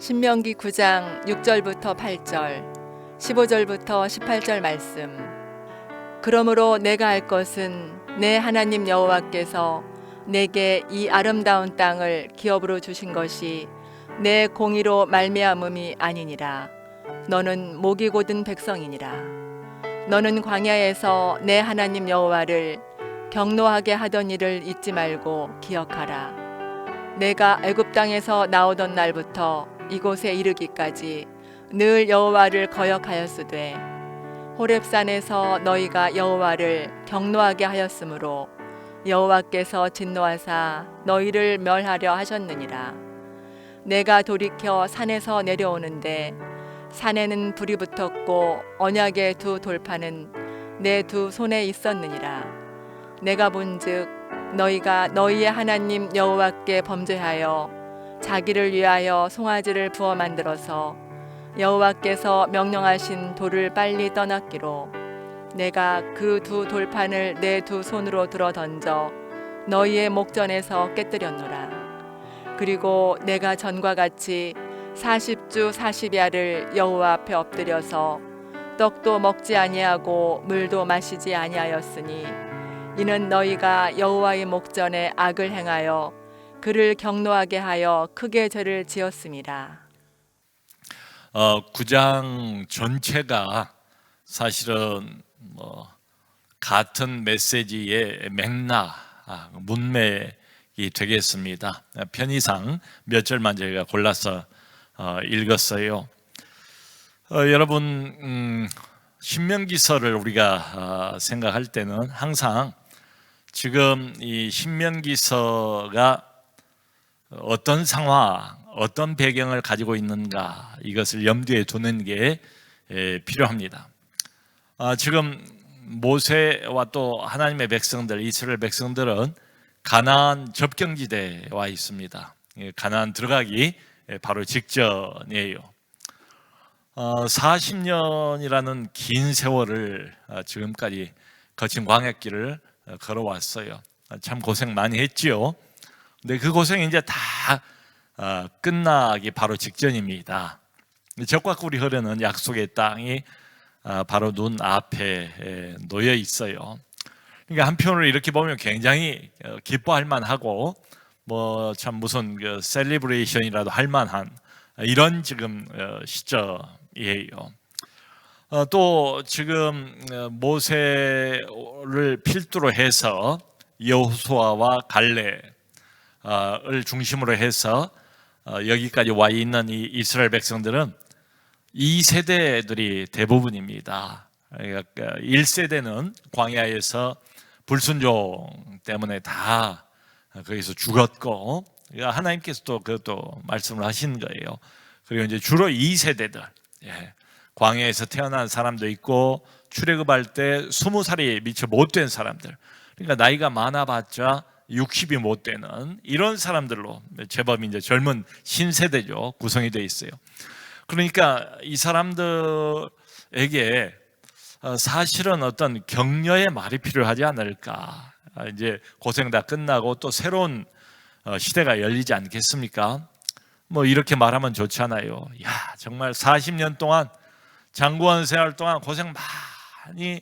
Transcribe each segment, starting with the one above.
신명기 9장 6절부터 8절, 15절부터 18절 말씀. 그러므로 내가 할 것은 내 하나님 여호와께서 내게 이 아름다운 땅을 기업으로 주신 것이 내 공의로 말미암음이 아니니라. 너는 목이 곧은 백성이니라. 너는 광야에서 내 하나님 여호와를 경노하게 하던 일을 잊지 말고 기억하라. 내가 애굽 땅에서 나오던 날부터 이곳에 이르기까지 늘 여호와를 거역하였으되 호렙산에서 너희가 여호와를 경노하게 하였으므로 여호와께서 진노하사 너희를 멸하려 하셨느니라. 내가 돌이켜 산에서 내려오는데 산에는 불이 붙었고 언약의 두 돌판은 내 두 손에 있었느니라. 내가 본즉 너희가 너희의 하나님 여호와께 범죄하여 자기를 위하여 송아지를 부어 만들어서 여호와께서 명령하신 돌을 빨리 떠났기로 내가 그 두 돌판을 내 두 손으로 들어 던져 너희의 목전에서 깨뜨렸노라. 그리고 내가 전과 같이 40주 40야를 여호와 앞에 엎드려서 떡도 먹지 아니하고 물도 마시지 아니하였으니 이는 너희가 여호와의 목전에 악을 행하여 그를 경노하게 하여 크게 죄를 지었습니다. 9장 전체가 사실은 같은 메시지의 맥락, 문맥이 되겠습니다. 편의상 몇 절만 저희가 골라서 읽었어요. 여러분, 신명기서를 우리가 생각할 때는 항상 지금 이 신명기서가 어떤 상황, 어떤 배경을 가지고 있는가, 이것을 염두에 두는 게 필요합니다. 지금 모세와 또 하나님의 백성들, 이스라엘 백성들은 가나안 접경지대에 와 있습니다. 가나안 들어가기 바로 직전이에요. 40년이라는 긴 세월을 지금까지 거친 광야길을 걸어왔어요. 참 고생 많이 했지요. 근데 그 고생이 이제 다 끝나기 바로 직전입니다. 적과 꿀이 흐르는 약속의 땅이 바로 눈 앞에 놓여 있어요. 그러니까 한편으로 이렇게 보면 굉장히 기뻐할 만하고 참 무슨 셀리브레이션이라도 할 만한 이런 지금 시점이에요. 또 지금 모세를 필두로 해서 여호수아와 갈렙 을 중심으로 해서 여기까지 와 있는 이 이스라엘 백성들은 2세대들이 대부분입니다. 그러니까 1세대는 광야에서 불순종 때문에 다 거기서 죽었고, 하나님께서 또 그것도 말씀을 하신 거예요. 그리고 이제 주로 2세대들, 광야에서 태어난 사람도 있고 출애굽할 때 20살이 미처 못 된 사람들, 그러니까 나이가 많아봤자 60이 못 되는 이런 사람들로 제법 이제 젊은 신세대죠, 구성이 되어 있어요. 그러니까 이 사람들에게 사실은 어떤 격려의 말이 필요하지 않을까. 이제 고생 다 끝나고 또 새로운 시대가 열리지 않겠습니까? 이렇게 말하면 좋잖아요. 야, 정말 40년 동안 장구한 생활 동안 고생 많이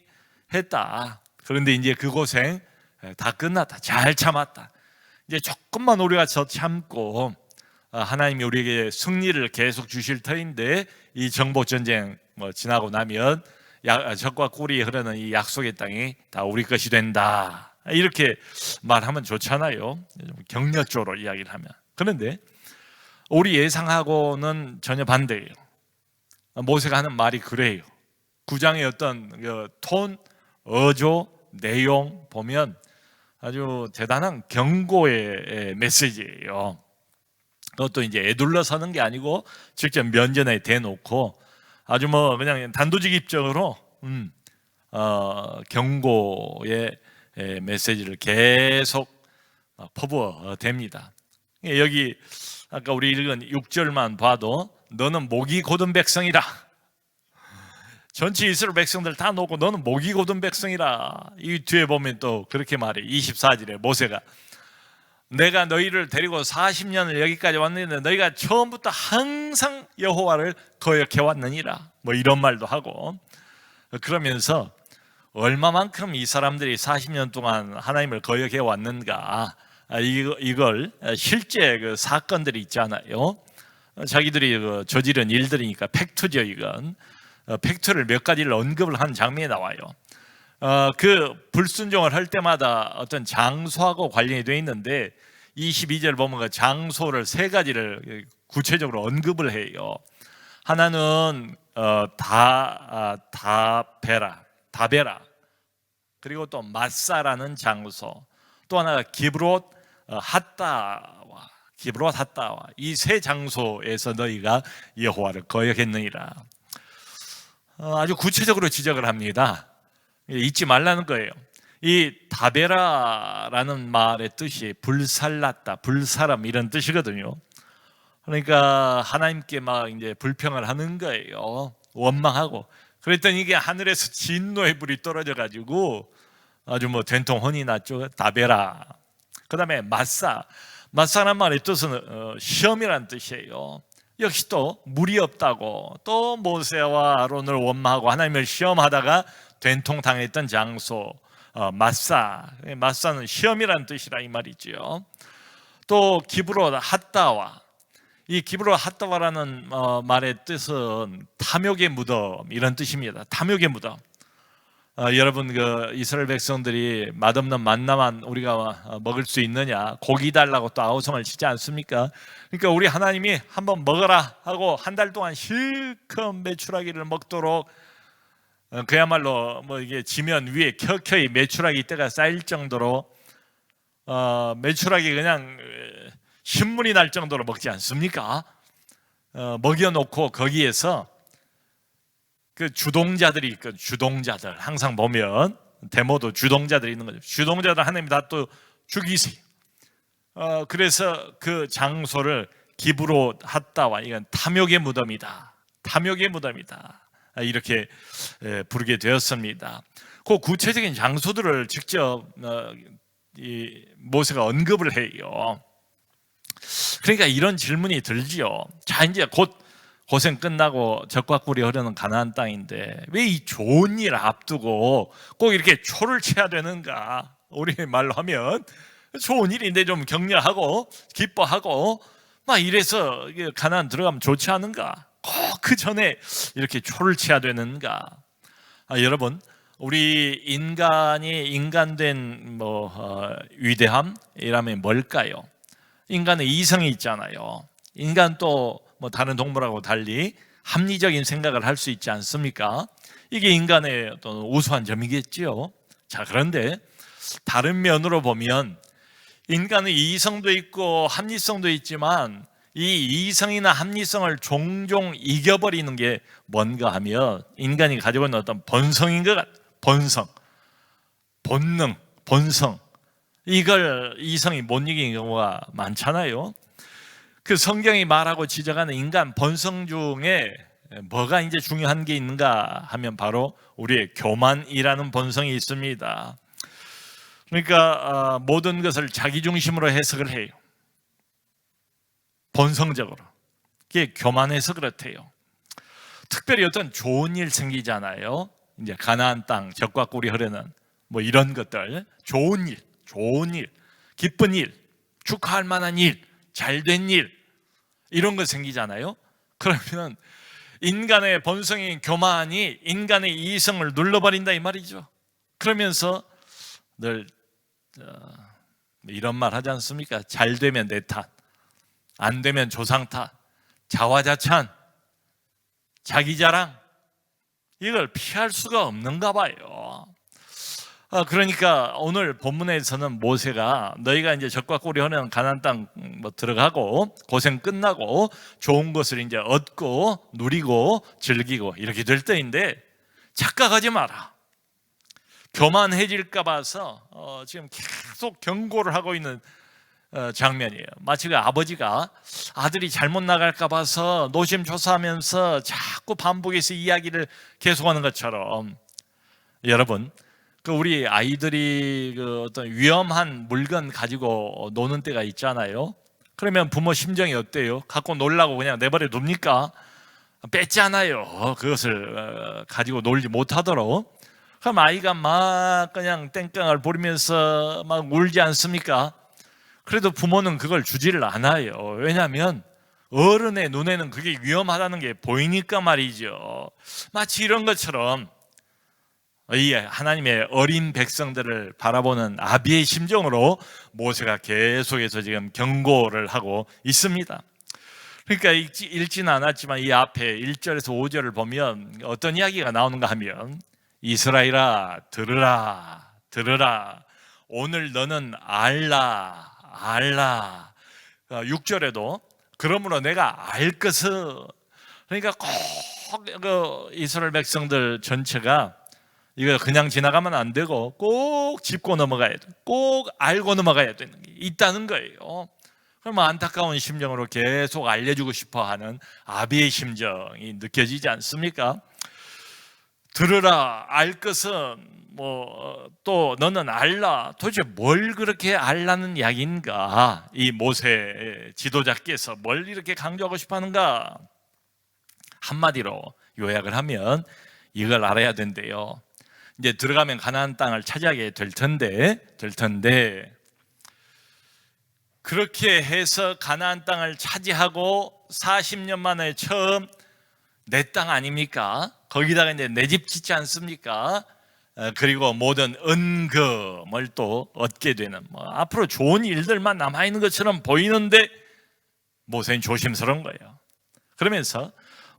했다. 그런데 이제 그 고생 다 끝났다. 잘 참았다. 이제 조금만 우리가 더 참고 하나님이 우리에게 승리를 계속 주실 터인데 이 정복 전쟁 지나고 나면 적과 꿀이 흐르는 이 약속의 땅이 다 우리 것이 된다. 이렇게 말하면 좋잖아요. 격려적으로 이야기를 하면. 그런데 우리 예상하고는 전혀 반대예요. 모세가 하는 말이 그래요. 9장의 어떤 톤, 어조, 내용 보면 아주 대단한 경고의 메시지예요. 그것도 이제 애둘러서는 게 아니고 직접 면전에 대놓고 아주 그냥 단도직입적으로 경고의 메시지를 계속 퍼부어 댑니다. 여기 아까 우리 읽은 6절만 봐도 너는 목이 곧은 백성이라, 전체 이스라엘 백성들 다 놓고 너는 목이 곧은 백성이라. 이 뒤에 보면 또 그렇게 말해. 24절에 모세가 내가 너희를 데리고 40년을 여기까지 왔는데 너희가 처음부터 항상 여호와를 거역해 왔느니라. 뭐 이런 말도 하고, 그러면서 얼마만큼 이 사람들이 40년 동안 하나님을 거역해 왔는가, 이걸 실제 그 사건들이 있잖아요. 자기들이 저지른 일들이니까 팩트죠. 이건 팩트를 몇 가지를 언급을 한 장면이 나와요. 그 불순종을 할 때마다 어떤 장소하고 관련이 되어 있는데 22절 보면 그 장소를 세 가지를 구체적으로 언급을 해요. 하나는 다베라, 그리고 또 마사라는 장소, 또 하나가 기브롯 핫다와 이 세 장소에서 너희가 여호와를 거역했느니라. 아주 구체적으로 지적을 합니다. 잊지 말라는 거예요. 이 다베라라는 말의 뜻이 불살랐다, 불사람 이런 뜻이거든요. 그러니까 하나님께 막 이제 불평을 하는 거예요. 원망하고. 그랬더니 이게 하늘에서 진노의 불이 떨어져 가지고 아주 뭐 된통 혼이 났죠. 다베라. 그다음에 마사라는 말의 뜻은 시험이라는 뜻이에요. 역시 또 물이 없다고, 또 모세와 아론을 원망하고 하나님을 시험하다가 된통 당했던 장소, 마사는 시험이라는 뜻이라 이 말이죠. 또 기브롯 핫다와, 이 기브롯 핫다와라는 말의 뜻은 탐욕의 무덤 이런 뜻입니다. 탐욕의 무덤. 여러분, 그 이스라엘 백성들이 맛없는 만나만 우리가 먹을 수 있느냐, 고기 달라고 또 아우성을 치지 않습니까? 그러니까 우리 하나님이 한번 먹어라 하고 한 달 동안 실컷 메추라기를 먹도록, 그야말로 뭐 이게 지면 위에 켜켜이 메추라기 때가 쌓일 정도로 메추라기 그냥 신문이 날 정도로 먹지 않습니까? 먹여놓고 거기에서 그 주동자들이 있거든요. 주동자들 항상 보면 데모도 주동자들이 있는 거죠. 주동자들 하나님이 다 또 죽이세요. 그래서 그 장소를 기브롯 핫다와, 이건 탐욕의 무덤이다, 탐욕의 무덤이다, 이렇게 부르게 되었습니다. 그 구체적인 장소들을 직접 이 모세가 언급을 해요. 그러니까 이런 질문이 들지요. 자, 이제 곧 고생 끝나고 적과 꿀이 흐르는 가나안 땅인데 왜 이 좋은 일 앞두고 꼭 이렇게 초를 쳐야 되는가? 우리 말로 하면 좋은 일인데 좀 격려하고 기뻐하고 막 이래서 가나안 들어가면 좋지 않은가? 꼭 그 전에 이렇게 초를 쳐야 되는가? 여러분, 우리 인간된 위대함이라면 뭘까요? 인간의 이성이 있잖아요. 인간 또 뭐 다른 동물하고 달리 합리적인 생각을 할 수 있지 않습니까? 이게 인간의 어떤 우수한 점이겠지요. 자, 그런데 다른 면으로 보면 인간의 이성도 있고 합리성도 있지만 이 이성이나 합리성을 종종 이겨버리는 게 뭔가 하면 인간이 가지고 있는 어떤 본성인 것 같아요. 본능, 본성, 이걸 이성이 못 이기는 경우가 많잖아요. 그 성경이 말하고 지적하는 인간 본성 중에 뭐가 이제 중요한 게 있는가 하면 바로 우리의 교만이라는 본성이 있습니다. 그러니까 모든 것을 자기 중심으로 해석을 해요. 본성적으로. 그게 교만해서 그렇대요. 특별히 어떤 좋은 일 생기잖아요. 이제 가나안 땅, 적과 꿀이 흐르는 뭐 이런 것들, 좋은 일, 기쁜 일, 축하할 만한 일, 잘된 일, 이런 거 생기잖아요. 그러면 인간의 본성인 교만이 인간의 이성을 눌러버린다 이 말이죠. 그러면서 늘 이런 말 하지 않습니까? 잘 되면 내 탓, 안 되면 조상 탓, 자화자찬, 자기 자랑, 이걸 피할 수가 없는가 봐요. 그러니까 오늘 본문에서는 모세가 너희가 이제 적과 꿀이 흐르는 가나안 땅 들어가고 고생 끝나고 좋은 것을 이제 얻고 누리고 즐기고 이렇게 될 때인데 착각하지 마라. 교만해질까 봐서 지금 계속 경고를 하고 있는 장면이에요. 마치 그 아버지가 아들이 잘못 나갈까 봐서 노심초사하면서 자꾸 반복해서 이야기를 계속하는 것처럼, 여러분, 그 우리 아이들이 그 어떤 위험한 물건 가지고 노는 때가 있잖아요. 그러면 부모 심정이 어때요? 갖고 놀라고 그냥 내버려 둡니까? 뺐잖아요. 그것을 가지고 놀지 못하도록. 그럼 아이가 막 그냥 땡깡을 부리면서 막 울지 않습니까? 그래도 부모는 그걸 주지를 않아요. 왜냐하면 어른의 눈에는 그게 위험하다는 게 보이니까 말이죠. 마치 이런 것처럼 이 하나님의 어린 백성들을 바라보는 아비의 심정으로 모세가 계속해서 지금 경고를 하고 있습니다. 그러니까 읽지는 않았지만 이 앞에 1절에서 5절을 보면 어떤 이야기가 나오는가 하면 이스라엘아 들으라 들으라 오늘 너는 알라 알라. 6절에도 그러므로 내가 알 것을, 그러니까 꼭 그 이스라엘 백성들 전체가 이거 그냥 지나가면 안 되고 꼭 짚고 넘어가야 돼. 꼭 알고 넘어가야 되는 게 있다는 거예요. 그럼 안타까운 심정으로 계속 알려주고 싶어하는 아비의 심정이 느껴지지 않습니까? 들으라 알 것은 또 너는 알라. 도대체 뭘 그렇게 알라는 이야기인가? 이 모세 지도자께서 뭘 이렇게 강조하고 싶어하는가? 한마디로 요약을 하면 이걸 알아야 된대요. 이제 들어가면 가나안 땅을 차지하게 될 텐데 그렇게 해서 가나안 땅을 차지하고 40년 만에 처음 내 땅 아닙니까? 거기다가 이제 내 집 짓지 않습니까? 그리고 모든 은금을 또 얻게 되는 앞으로 좋은 일들만 남아있는 것처럼 보이는데 모세는 조심스러운 거예요. 그러면서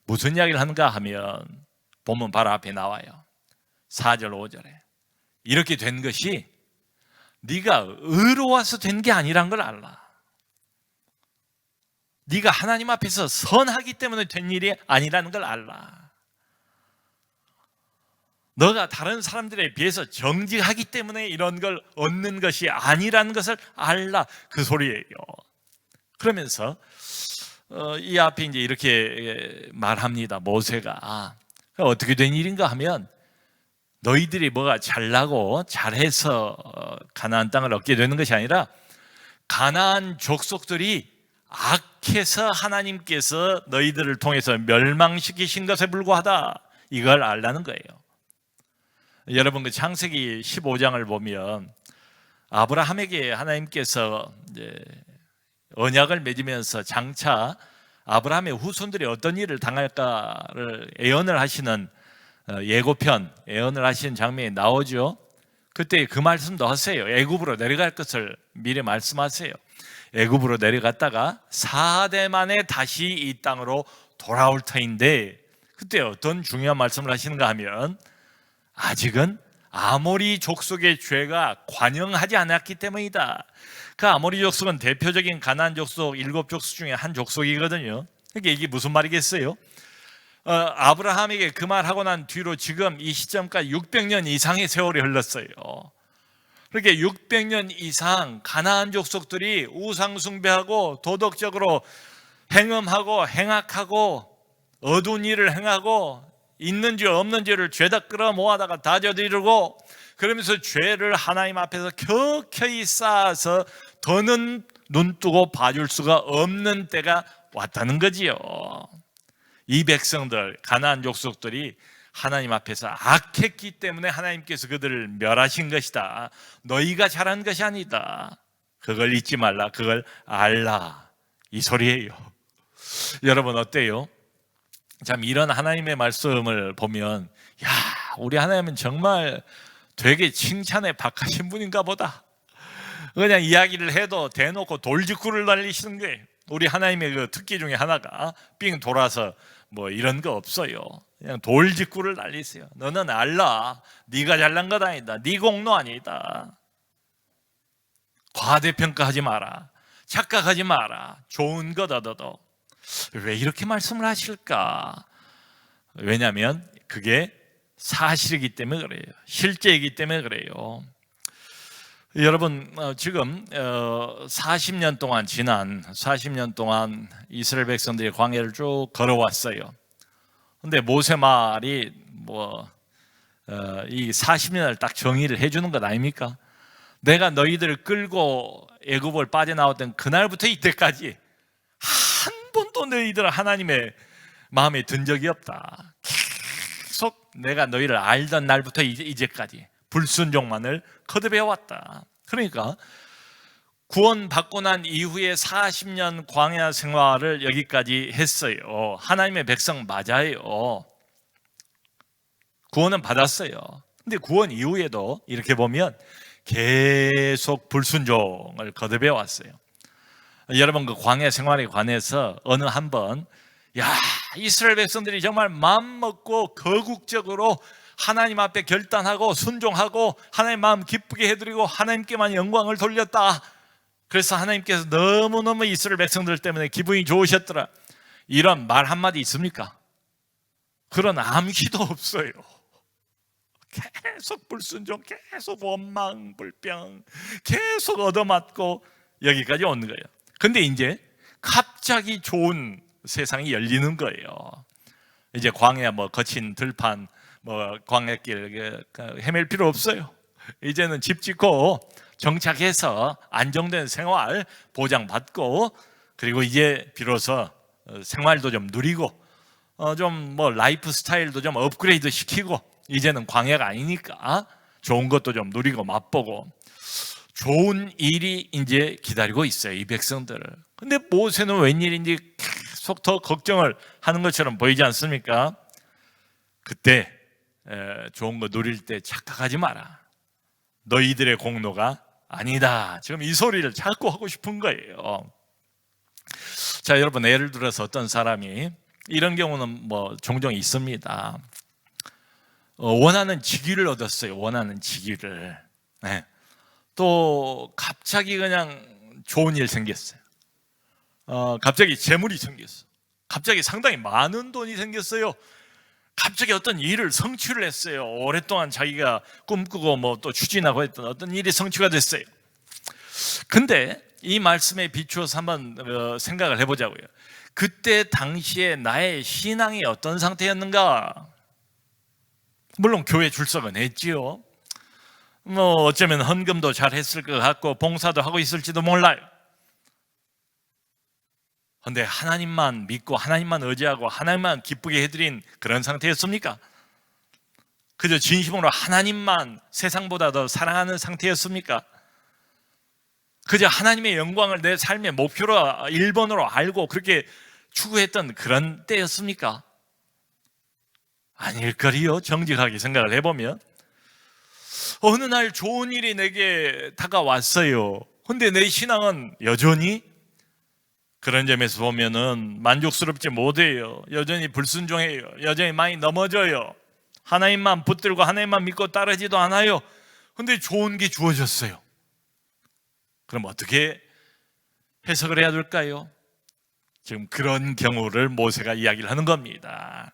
무슨 이야기를 하는가 하면 보면 바로 앞에 나와요. 4절 5절에 이렇게 된 것이 네가 의로워서 된 게 아니란 걸 알라. 네가 하나님 앞에서 선하기 때문에 된 일이 아니라는 걸 알라. 너가 다른 사람들에 비해서 정직하기 때문에 이런 걸 얻는 것이 아니라는 것을 알라. 그 소리예요. 그러면서 이 앞에 이제 이렇게 말합니다. 모세가 어떻게 된 일인가 하면 너희들이 뭐가 잘나고 잘해서 가나안 땅을 얻게 되는 것이 아니라 가나안 족속들이 악해서 하나님께서 너희들을 통해서 멸망시키신 것에 불과하다. 이걸 알라는 거예요. 여러분 그 창세기 15장을 보면 아브라함에게 하나님께서 이제 언약을 맺으면서 장차 아브라함의 후손들이 어떤 일을 당할까를 예언을 하시는 예고편, 예언을 하시는 장면이 나오죠. 그때 그 말씀도 하세요. 애굽으로 내려갈 것을 미리 말씀하세요. 애굽으로 내려갔다가 4대 만에 다시 이 땅으로 돌아올 터인데 그때 어떤 중요한 말씀을 하시는가 하면 아직은 아모리 족속의 죄가 관영하지 않았기 때문이다. 그 아모리 족속은 대표적인 가나안 족속 7족속 중에 한 족속이거든요. 그러니까 이게 무슨 말이겠어요? 아브라함에게 그 말하고 난 뒤로 지금 이 시점까지 600년 이상의 세월이 흘렀어요. 그렇게 600년 이상 가나안 족속들이 우상 숭배하고 도덕적으로 행음하고 행악하고 어두운 일을 행하고 있는 죄 없는 죄를 죄다 끌어모아다가 다 저지르고 그러면서 죄를 하나님 앞에서 켜켜이 쌓아서 더는 눈뜨고 봐줄 수가 없는 때가 왔다는 거지요. 이 백성들 가나안 족속들이 하나님 앞에서 악했기 때문에 하나님께서 그들을 멸하신 것이다. 너희가 잘한 것이 아니다. 그걸 잊지 말라. 그걸 알라. 이 소리예요. 여러분 어때요? 참 이런 하나님의 말씀을 보면 야 우리 하나님은 정말 되게 칭찬에 박하신 분인가 보다. 그냥 이야기를 해도 대놓고 돌직구를 날리시는 거예요. 우리 하나님의 그 특기 중에 하나가 삥 돌아서 이런 거 없어요. 그냥 돌직구를 날리세요. 너는 알라. 네가 잘난 것 아니다. 네 공로 아니다. 과대평가하지 마라. 착각하지 마라. 좋은 것 얻어도. 왜 이렇게 말씀을 하실까? 왜냐하면 그게 사실이기 때문에 그래요. 실제이기 때문에 그래요. 여러분 지금 40년 동안 지난 40년 동안 이스라엘 백성들이 광야를 쭉 걸어왔어요. 근데 모세 말이 이 40년을 딱 정의를 해주는 것 아닙니까? 내가 너희들을 끌고 애굽을 빠져나왔던 그날부터 이때까지 한 번도 너희들 하나님의 마음에 든 적이 없다. 계속 내가 너희를 알던 날부터 이제까지 불순종만을 거듭해왔다. 그러니까 구원받고 난 이후에 40년 광야 생활을 여기까지 했어요. 하나님의 백성 맞아요. 구원은 받았어요. 근데 구원 이후에도 이렇게 보면 계속 불순종을 거듭해 왔어요. 여러분 그 광야 생활에 관해서 어느 한번 이스라엘 백성들이 정말 마음먹고 거국적으로 하나님 앞에 결단하고 순종하고 하나님 마음 기쁘게 해드리고 하나님께만 영광을 돌렸다. 그래서 하나님께서 너무너무 이스라엘 백성들 때문에 기분이 좋으셨더라. 이런 말 한마디 있습니까? 그런 암시도 없어요. 계속 불순종, 계속 원망, 불평, 계속 얻어맞고 여기까지 오는 거예요. 근데 이제 갑자기 좋은 세상이 열리는 거예요. 이제 광야 거친 들판 광야길 헤맬 필요 없어요. 이제는 집 짓고 정착해서 안정된 생활 보장받고, 그리고 이제 비로소 생활도 좀 누리고 좀 라이프 스타일도 좀 업그레이드 시키고, 이제는 광야가 아니니까 좋은 것도 좀 누리고 맛보고 좋은 일이 이제 기다리고 있어요, 이 백성들을. 근데 모세는 웬일인지 계속 더 걱정을 하는 것처럼 보이지 않습니까? 그때 좋은 거 누릴 때 착각하지 마라. 너희들의 공로가 아니다. 지금 이 소리를 자꾸 하고 싶은 거예요. 자, 여러분 예를 들어서 어떤 사람이, 이런 경우는 종종 있습니다. 원하는 직위를 얻었어요. 원하는 직위를. 네. 또 갑자기 그냥 좋은 일 생겼어요. 갑자기 재물이 생겼어. 갑자기 상당히 많은 돈이 생겼어요. 갑자기 어떤 일을 성취를 했어요. 오랫동안 자기가 꿈꾸고 또 추진하고 했던 어떤 일이 성취가 됐어요. 근데 이 말씀에 비추어서 한번 생각을 해보자고요. 그때 당시에 나의 신앙이 어떤 상태였는가? 물론 교회 출석은 했지요. 어쩌면 헌금도 잘 했을 것 같고 봉사도 하고 있을지도 몰라요. 그런데 하나님만 믿고 하나님만 의지하고 하나님만 기쁘게 해드린 그런 상태였습니까? 그저 진심으로 하나님만 세상보다 더 사랑하는 상태였습니까? 그저 하나님의 영광을 내 삶의 목표로 1번으로 알고 그렇게 추구했던 그런 때였습니까? 아닐거리요. 정직하게 생각을 해보면 어느 날 좋은 일이 내게 다가왔어요. 근데 내 신앙은 여전히 그런 점에서 보면은 만족스럽지 못해요. 여전히 불순종해요. 여전히 많이 넘어져요. 하나님만 붙들고 하나님만 믿고 따르지도 않아요. 근데 좋은 게 주어졌어요. 그럼 어떻게 해석을 해야 될까요? 지금 그런 경우를 모세가 이야기를 하는 겁니다.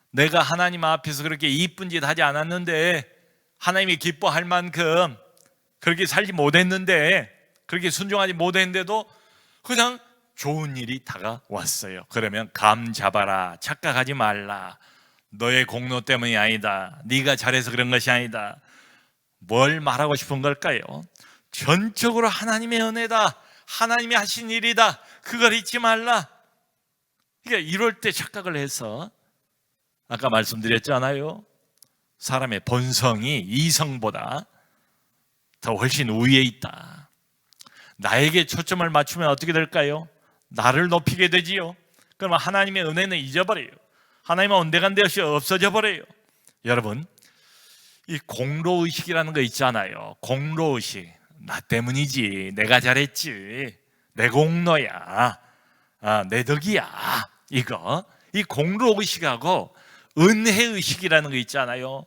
내가 하나님 앞에서 그렇게 이쁜 짓 하지 않았는데, 하나님이 기뻐할 만큼 그렇게 살지 못했는데, 그렇게 순종하지 못했는데도 그냥 좋은 일이 다가왔어요. 그러면 감 잡아라. 착각하지 말라. 너의 공로 때문이 아니다. 네가 잘해서 그런 것이 아니다. 뭘 말하고 싶은 걸까요? 전적으로 하나님의 은혜다. 하나님이 하신 일이다. 그걸 잊지 말라. 그러니까 이럴 때 착각을 해서, 아까 말씀드렸잖아요. 사람의 본성이 이성보다 더 훨씬 우위에 있다. 나에게 초점을 맞추면 어떻게 될까요? 나를 높이게 되지요. 그러면 하나님의 은혜는 잊어버려요. 하나님은 온데간데 없이 없어져 버려요. 여러분, 이 공로의식이라는 거 있잖아요. 공로의식. 나 때문이지. 내가 잘했지. 내 공로야. 내 덕이야. 이 공로의식하고 은혜의식이라는 거 있잖아요.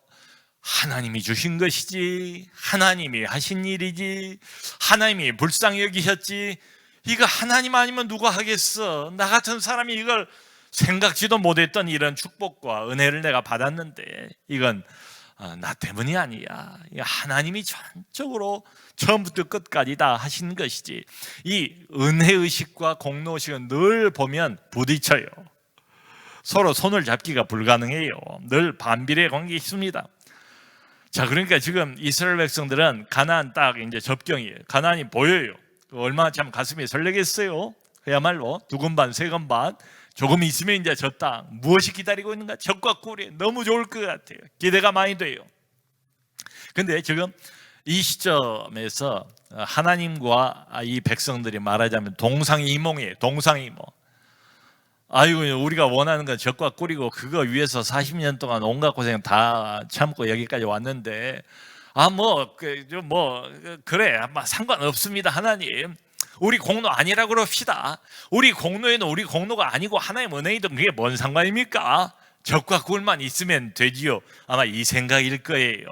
하나님이 주신 것이지, 하나님이 하신 일이지, 하나님이 불쌍히 여기셨지, 이거 하나님 아니면 누가 하겠어. 나 같은 사람이 이걸 생각지도 못했던 이런 축복과 은혜를 내가 받았는데 이건 나 때문이 아니야. 하나님이 전적으로 처음부터 끝까지 다 하신 것이지. 이 은혜의식과 공로의식은 늘 보면 부딪혀요. 서로 손을 잡기가 불가능해요. 늘 반비례 관계가 있습니다. 자, 그러니까 지금 이스라엘 백성들은 가나안 딱 이제 접경이에요. 가나안이 보여요. 얼마나 참 가슴이 설레겠어요. 그야말로 두건반 세건반 조금 있으면 이제 저 땅 무엇이 기다리고 있는가? 적과 꿀이 너무 좋을 것 같아요. 기대가 많이 돼요. 근데 지금 이 시점에서 하나님과 이 백성들이 말하자면 동상이몽이에요. 동상이몽. 아이고, 우리가 원하는 건 적과 꿀이고 그거 위해서 40년 동안 온갖 고생 다 참고 여기까지 왔는데 그래, 상관없습니다. 하나님, 우리 공로 아니라고 그럽시다. 우리 공로에는 우리 공로가 아니고 하나님 은혜이든 그게 뭔 상관입니까? 적과 꿀만 있으면 되지요. 아마 이 생각일 거예요.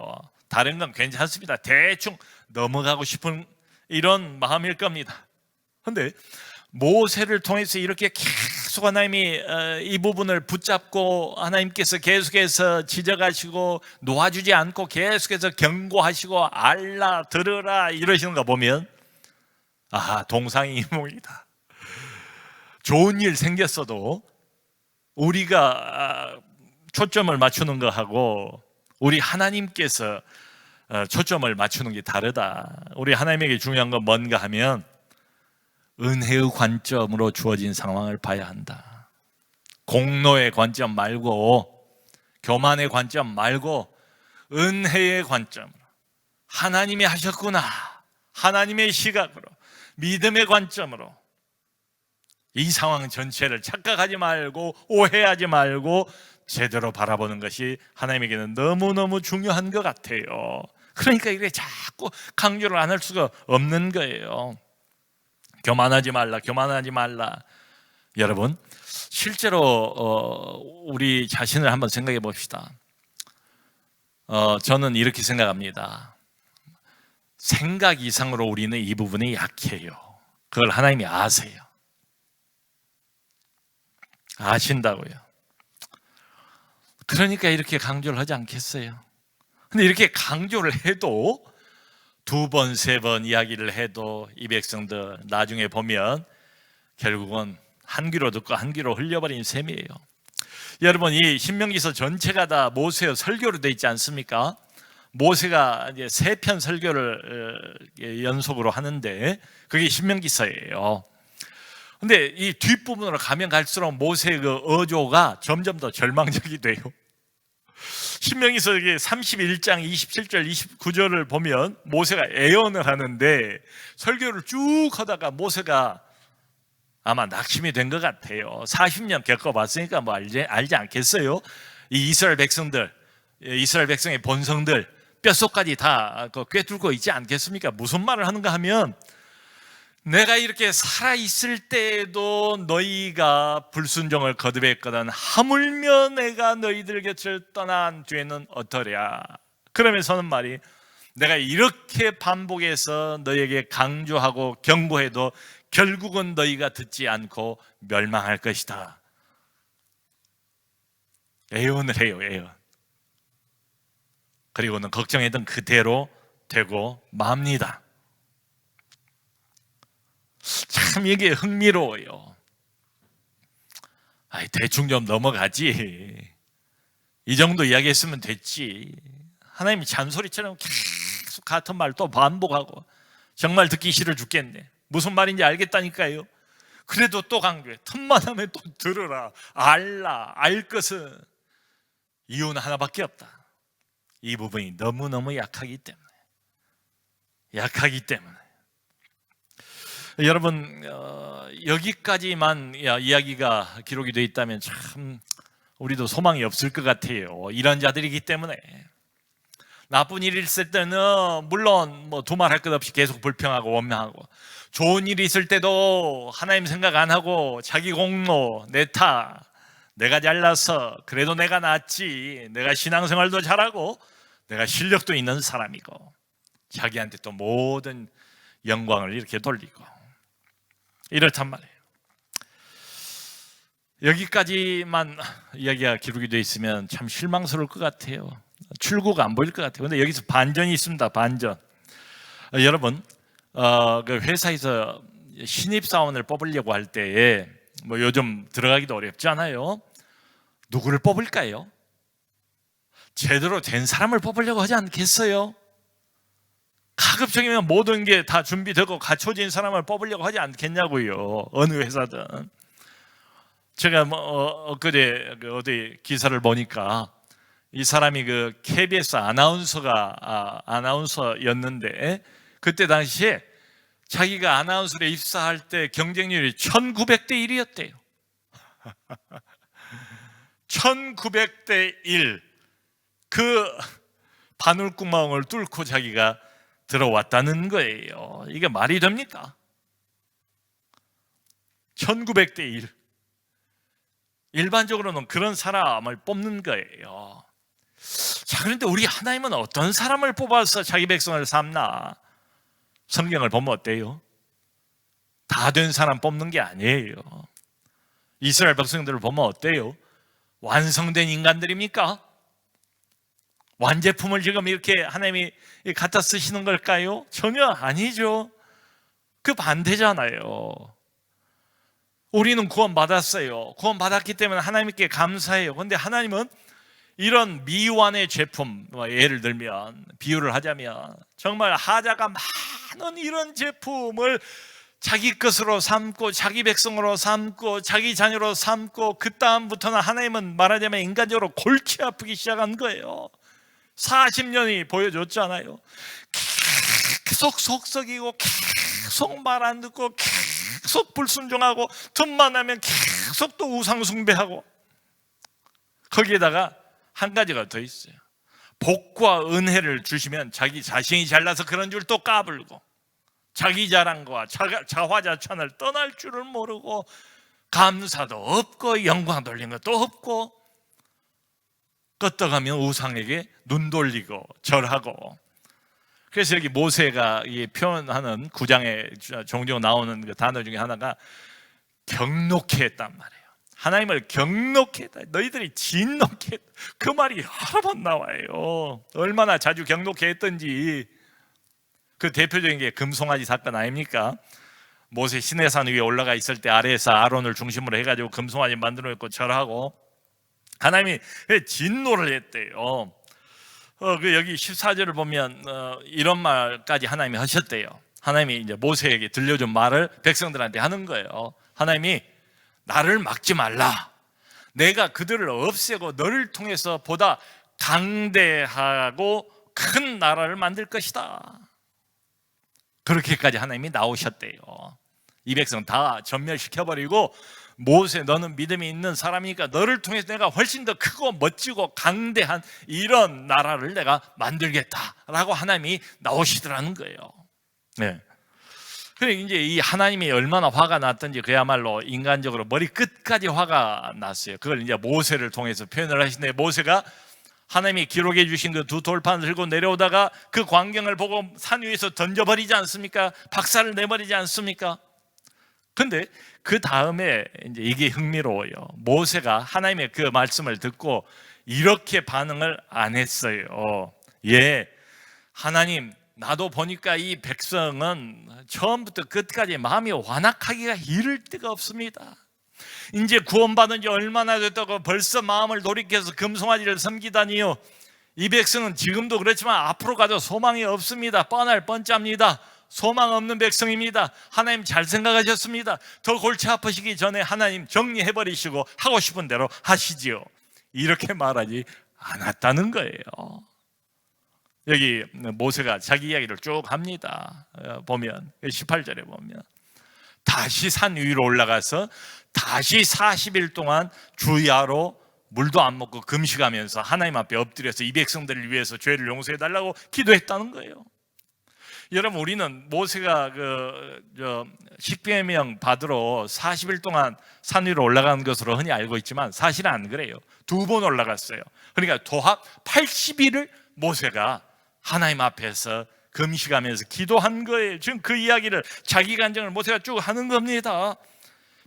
다른 건 괜찮습니다. 대충 넘어가고 싶은 이런 마음일 겁니다. 그런데 모세를 통해서 이렇게 계속 하나님이 이 부분을 붙잡고 하나님께서 계속해서 지적하시고 놓아주지 않고 계속해서 경고하시고 알라 들으라 이러시는 거 보면 동상이몽이다. 좋은 일 생겼어도 우리가 초점을 맞추는 거하고 우리 하나님께서 초점을 맞추는 게 다르다. 우리 하나님에게 중요한 건 뭔가 하면 은혜의 관점으로 주어진 상황을 봐야 한다. 공로의 관점 말고 교만의 관점 말고 은혜의 관점으로 하나님이 하셨구나, 하나님의 시각으로 믿음의 관점으로 이 상황 전체를 착각하지 말고 오해하지 말고 제대로 바라보는 것이 하나님에게는 너무너무 중요한 것 같아요. 그러니까 이게 자꾸 강조를 안 할 수가 없는 거예요. 교만하지 말라, 교만하지 말라. 여러분, 실제로 우리 자신을 한번 생각해 봅시다. 저는 이렇게 생각합니다. 생각 이상으로 우리는 이 부분이 약해요. 그걸 하나님이 아세요. 아신다고요. 그러니까 이렇게 강조를 하지 않겠어요. 근데 이렇게 강조를 해도 두 번, 세 번 이야기를 해도 이 백성들 나중에 보면 결국은 한 귀로 듣고 한 귀로 흘려버린 셈이에요. 여러분, 이 신명기서 전체가 다 모세의 설교로 되어 있지 않습니까? 모세가 이제 3편 설교를 연속으로 하는데 그게 신명기서예요. 근데 이 뒷부분으로 가면 갈수록 모세의 그 어조가 점점 더 절망적이 돼요. 신명기서 31장 27절 29절을 보면 모세가 애언을 하는데 설교를 쭉 하다가 모세가 아마 낙심이 된 것 같아요. 40년 겪어봤으니까 알지 않겠어요? 이 이스라엘 백성의 본성들 뼛속까지 다 꿰뚫고 있지 않겠습니까? 무슨 말을 하는가 하면 내가 이렇게 살아있을 때에도 너희가 불순종을 거듭했거든 하물며 내가 너희들 곁을 떠난 뒤에는 어떠랴. 그러면서는 말이 내가 이렇게 반복해서 너희에게 강조하고 경고해도 결국은 너희가 듣지 않고 멸망할 것이다. 애원을 해요, 애원. 그리고는 걱정했던 그대로 되고 맙니다. 참 이게 흥미로워요. 대충 좀 넘어가지. 이 정도 이야기했으면 됐지. 하나님이 잔소리처럼 계속 같은 말 또 반복하고 정말 듣기 싫어 죽겠네. 무슨 말인지 알겠다니까요. 그래도 또 강조해. 틈만 하면 또 들으라. 알라. 알 것은 이유는 하나밖에 없다. 이 부분이 너무너무 약하기 때문에. 여러분, 여기까지만 이야기가 기록이 되어 있다면 참 우리도 소망이 없을 것 같아요. 이런 자들이기 때문에. 나쁜 일이 있을 때는 물론 두말할 것 없이 계속 불평하고 원망하고, 좋은 일이 있을 때도 하나님 생각 안 하고 자기 공로, 내 탓, 내가 잘나서 그래도 내가 낫지, 내가 신앙생활도 잘하고 내가 실력도 있는 사람이고 자기한테 또 모든 영광을 이렇게 돌리고 이렇단 말이에요. 여기까지만 이야기가 기록이 되어 있으면 참 실망스러울 것 같아요. 출구가 안 보일 것 같아요. 그런데 여기서 반전이 있습니다. 반전. 여러분, 그 회사에서 신입사원을 뽑으려고 할 때에 요즘 들어가기도 어렵잖아요. 누구를 뽑을까요? 제대로 된 사람을 뽑으려고 하지 않겠어요? 가급적이면 모든 게 다 준비되고 갖춰진 사람을 뽑으려고 하지 않겠냐고요. 어느 회사든. 제가 엊그제 어디 기사를 보니까 이 사람이 그 KBS 아나운서였는데 그때 당시에 자기가 아나운서에 입사할 때 경쟁률이 1900대 1이었대요. 1900대 1. 그 바늘구멍을 뚫고 자기가 들어왔다는 거예요. 이게 말이 됩니까? 1900대 1. 일반적으로는 그런 사람을 뽑는 거예요. 자, 그런데 우리 하나님은 어떤 사람을 뽑아서 자기 백성을 삼나? 성경을 보면 어때요? 다 된 사람 뽑는 게 아니에요. 이스라엘 백성들을 보면 어때요? 완성된 인간들입니까? 완제품을 지금 이렇게 하나님이 갖다 쓰시는 걸까요? 전혀 아니죠. 그 반대잖아요. 우리는 구원받았어요. 구원받았기 때문에 하나님께 감사해요. 그런데 하나님은 이런 미완의 제품, 예를 들면 비유를 하자면 정말 하자가 많은 이런 제품을 자기 것으로 삼고 자기 백성으로 삼고 자기 자녀로 삼고 그 다음부터는 하나님은 말하자면 인간적으로 골치 아프기 시작한 거예요. 40년이 보여줬잖아요. 계속 속썩이고 계속 말 안 듣고 계속 불순종하고 틈만 나면 계속 또 우상 숭배하고 거기에다가 한 가지가 더 있어요. 복과 은혜를 주시면 자기 자신이 잘나서 그런 줄 또 까불고 자기 자랑과 자화자찬을 떠날 줄을 모르고 감사도 없고 영광 돌린 것도 없고 껐다가면 우상에게 눈 돌리고 절하고. 그래서 여기 모세가 표현하는 9장에 종종 나오는 그 단어 중에 하나가 경노케 했단 말이에요. 하나님을 경노케 했다. 너희들이 진노케 했다. 그 말이 여러 번 나와요. 얼마나 자주 경노케 했던지. 그 대표적인 게 금송아지 사건 아닙니까? 모세 시내산 위에 올라가 있을 때 아래에서 아론을 중심으로 해가지고 금송아지 만들어 놓고 절하고 하나님이 진노를 했대요. 그 여기 14절을 보면 이런 말까지 하나님이 하셨대요. 하나님이 이제 모세에게 들려준 말을 백성들한테 하는 거예요. 하나님이 나를 막지 말라. 내가 그들을 없애고 너를 통해서 보다 강대하고 큰 나라를 만들 것이다. 그렇게까지 하나님이 나오셨대요. 이 백성 다 전멸시켜버리고 모세 너는 믿음이 있는 사람이니까 너를 통해서 내가 훨씬 더 크고 멋지고 강대한 이런 나라를 내가 만들겠다라고 하나님이 나오시더라는 거예요. 네. 그래 이제 이 하나님이 얼마나 화가 났던지 그야말로 인간적으로 머리 끝까지 화가 났어요. 그걸 이제 모세를 통해서 표현을 하시는데 모세가 하나님이 기록해 주신 그 두 돌판을 들고 내려오다가 그 광경을 보고 산 위에서 던져버리지 않습니까? 박살을 내버리지 않습니까? 근데 그 다음에 이제 이게 흥미로워요. 모세가 하나님의 그 말씀을 듣고 이렇게 반응을 안 했어요. 예, 하나님, 나도 보니까 이 백성은 처음부터 끝까지 마음이 완악하기가 이를 데가 없습니다. 이제 구원받은 지 얼마나 됐다고 벌써 마음을 돌이켜서 금송아지를 섬기다니요. 이 백성은 지금도 그렇지만 앞으로 가도 소망이 없습니다. 뻔할 뻔짭니다. 소망 없는 백성입니다. 하나님 잘 생각하셨습니다. 더 골치 아프시기 전에 하나님 정리해버리시고 하고 싶은 대로 하시지요. 이렇게 말하지 않았다는 거예요. 여기 모세가 자기 이야기를 쭉 합니다. 보면 18절에 보면 다시 산 위로 올라가서 다시 40일 동안 주야로 물도 안 먹고 금식하면서 하나님 앞에 엎드려서 이 백성들을 위해서 죄를 용서해달라고 기도했다는 거예요. 여러분, 우리는 모세가 십계명 받으러 40일 동안 산 위로 올라가는 것으로 흔히 알고 있지만 사실은 안 그래요. 2번 올라갔어요. 그러니까 도합 80일을 모세가 하나님 앞에서 금식하면서 기도한 거예요. 지금 그 이야기를 자기 간증을 모세가 쭉 하는 겁니다.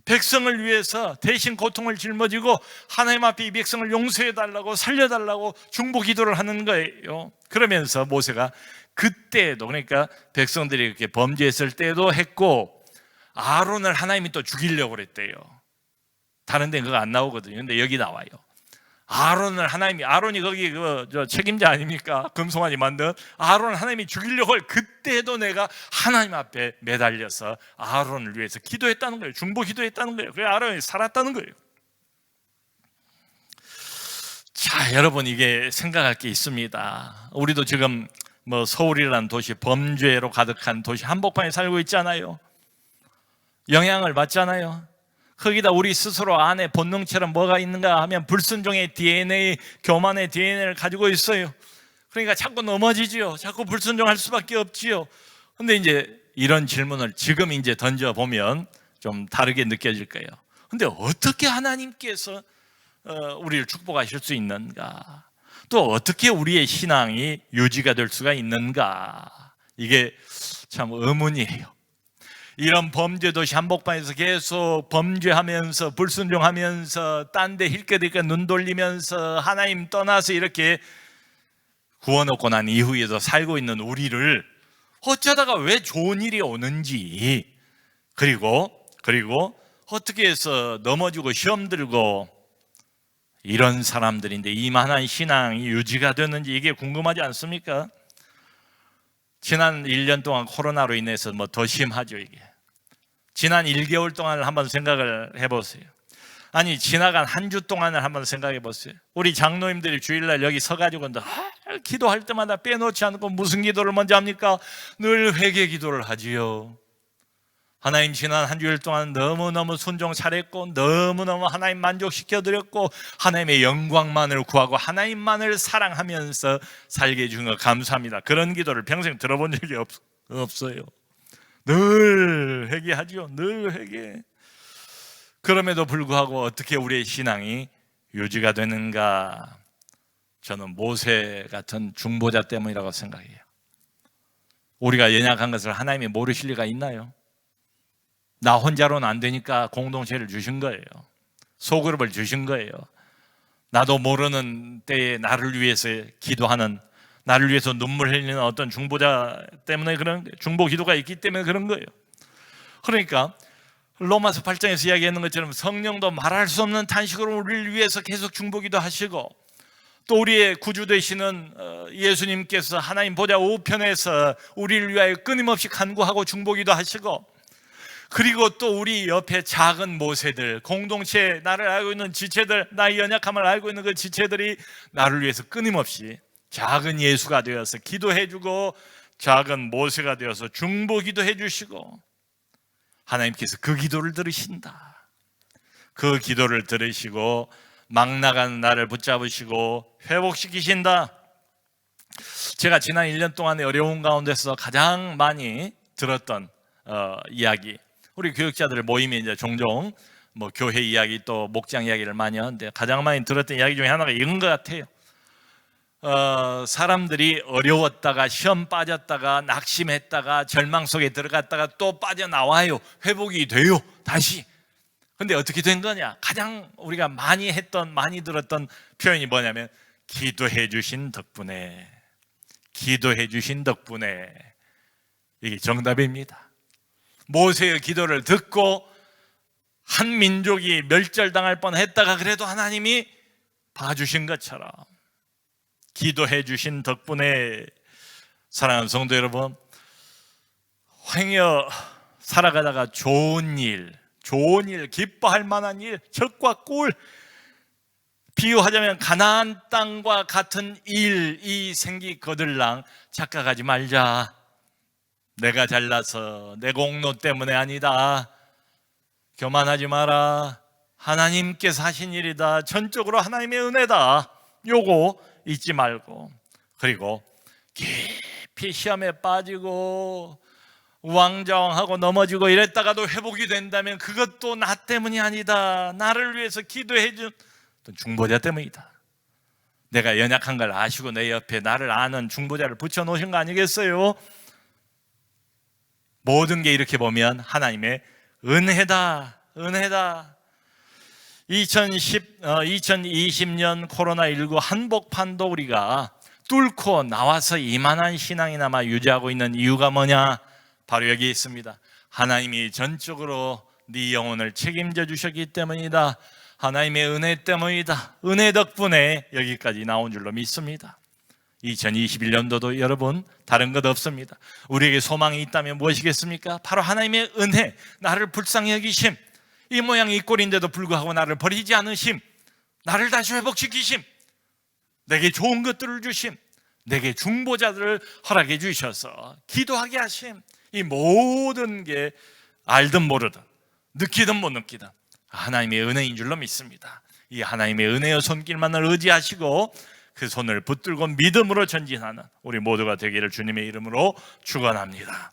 백성을 위해서 대신 고통을 짊어지고 하나님 앞에 이 백성을 용서해달라고 살려달라고 중보 기도를 하는 거예요. 그러면서 모세가 그때도, 그러니까 백성들이 이렇게 범죄했을 때도 했고 아론을 하나님이 또 죽이려고 그랬대요. 다른 데는 그거 안 나오거든요. 근데 여기 나와요. 아론을 하나님이, 아론이 거기 저 책임자 아닙니까? 금송아지 만든 아론을 하나님이 죽이려고 할 그때도 내가 하나님 앞에 매달려서 아론을 위해서 기도했다는 거예요. 중보 기도했다는 거예요. 그래서 아론이 살았다는 거예요. 자, 여러분, 이게 생각할 게 있습니다. 우리도 지금 뭐 서울이라는 도시, 범죄로 가득한 도시 한복판에 살고 있잖아요. 영향을 받잖아요. 거기다 우리 스스로 안에 본능처럼 뭐가 있는가 하면 불순종의 DNA, 교만의 DNA를 가지고 있어요. 그러니까 자꾸 넘어지지요. 자꾸 불순종할 수밖에 없지요. 근데 이제 이런 질문을 지금 이제 던져보면 좀 다르게 느껴질 거예요. 근데 어떻게 하나님께서 우리를 축복하실 수 있는가? 또 어떻게 우리의 신앙이 유지가 될 수가 있는가? 이게 참 의문이에요. 이런 범죄 도시 한복판에서 계속 범죄하면서 불순종하면서 딴 데 힐끗힐끗 눈 돌리면서 하나님 떠나서 이렇게 구원받고 난 이후에도 살고 있는 우리를 어쩌다가 왜 좋은 일이 오는지, 그리고 어떻게 해서 넘어지고 시험 들고 이런 사람들인데 이만한 신앙이 유지가 되는지 이게 궁금하지 않습니까? 지난 1년 동안 코로나로 인해서 뭐 더 심하죠, 이게. 지난 1개월 동안을 한번 생각을 해보세요. 아니, 지나간 한 주 동안을 한번 생각해 보세요. 우리 장로님들이 주일날 여기 서가지고 기도할 때마다 빼놓지 않고 무슨 기도를 먼저 합니까? 늘 회개 기도를 하지요. 하나님, 지난 한 주일 동안 너무너무 순종 잘했고 너무너무 하나님 만족시켜드렸고 하나님의 영광만을 구하고 하나님만을 사랑하면서 살게 해주신 거 감사합니다. 그런 기도를 평생 들어본 적이 없어요. 늘 회개하죠. 늘 회개. 그럼에도 불구하고 어떻게 우리의 신앙이 유지가 되는가? 저는 모세 같은 중보자 때문이라고 생각해요. 우리가 연약한 것을 하나님이 모르실 리가 있나요? 나 혼자로는 안 되니까 공동체를 주신 거예요. 소그룹을 주신 거예요. 나도 모르는 때에 나를 위해서 기도하는, 나를 위해서 눈물 흘리는 어떤 중보자 때문에 그런, 중보 기도가 있기 때문에 그런 거예요. 그러니까 로마서 8장에서 이야기하는 것처럼 성령도 말할 수 없는 탄식으로 우리를 위해서 계속 중보기도 하시고, 또 우리의 구주 되시는 예수님께서 하나님 보좌 우편에서 우리를 위하여 끊임없이 간구하고 중보기도 하시고, 그리고 또 우리 옆에 작은 모세들, 공동체, 나를 알고 있는 지체들, 나의 연약함을 알고 있는 그 지체들이 나를 위해서 끊임없이 작은 예수가 되어서 기도해주고 작은 모세가 되어서 중보기도 해주시고, 하나님께서 그 기도를 들으신다. 그 기도를 들으시고 막 나가는 나를 붙잡으시고 회복시키신다. 제가 지난 1년 동안의 어려운 가운데서 가장 많이 들었던 이야기, 우리 교육자들 모임에 이제 종종 뭐 교회 이야기 또 목장 이야기를 많이 하는데 가장 많이 들었던 이야기 중에 하나가 이런 것 같아요. 사람들이 어려웠다가 시험 빠졌다가 낙심했다가 절망 속에 들어갔다가 또 빠져나와요. 회복이 돼요. 다시. 근데 어떻게 된 거냐? 가장 우리가 많이 들었던 표현이 뭐냐면 기도해 주신 덕분에, 기도해 주신 덕분에. 이게 정답입니다. 모세의 기도를 듣고 한 민족이 멸절당할 뻔했다가 그래도 하나님이 봐주신 것처럼 기도해 주신 덕분에, 사랑하는 성도 여러분, 행여 살아가다가 좋은 일, 기뻐할 만한 일, 적과 꿀, 비유하자면 가나안 땅과 같은 일이 생기거들랑 착각하지 말자. 내가 잘나서 내 공로 때문에 아니다. 교만하지 마라. 하나님께서 하신 일이다. 전적으로 하나님의 은혜다. 요거 잊지 말고, 그리고 깊이 시험에 빠지고 우왕좌왕하고 넘어지고 이랬다가도 회복이 된다면 그것도 나 때문이 아니다. 나를 위해서 기도해 준 중보자 때문이다. 내가 연약한 걸 아시고 내 옆에 나를 아는 중보자를 붙여놓으신 거 아니겠어요? 모든 게 이렇게 보면 하나님의 은혜다. 2020년 코로나19 한복판도 우리가 뚫고 나와서 이만한 신앙이나마 유지하고 있는 이유가 뭐냐? 바로 여기 있습니다. 하나님이 전적으로 네 영혼을 책임져 주셨기 때문이다. 하나님의 은혜 때문이다. 은혜 덕분에 여기까지 나온 줄로 믿습니다. 2021년도도 여러분 다른 것 없습니다. 우리에게 소망이 있다면 무엇이겠습니까? 바로 하나님의 은혜, 나를 불쌍히 여기심, 이 모양 이 꼴인데도 불구하고 나를 버리지 않으심, 나를 다시 회복시키심, 내게 좋은 것들을 주심, 내게 중보자들을 허락해 주셔서 기도하게 하심, 이 모든 게 알든 모르든 느끼든 못 느끼든 하나님의 은혜인 줄로 믿습니다. 이 하나님의 은혜의 손길만을 의지하시고 그 손을 붙들고 믿음으로 전진하는 우리 모두가 되기를 주님의 이름으로 축원합니다.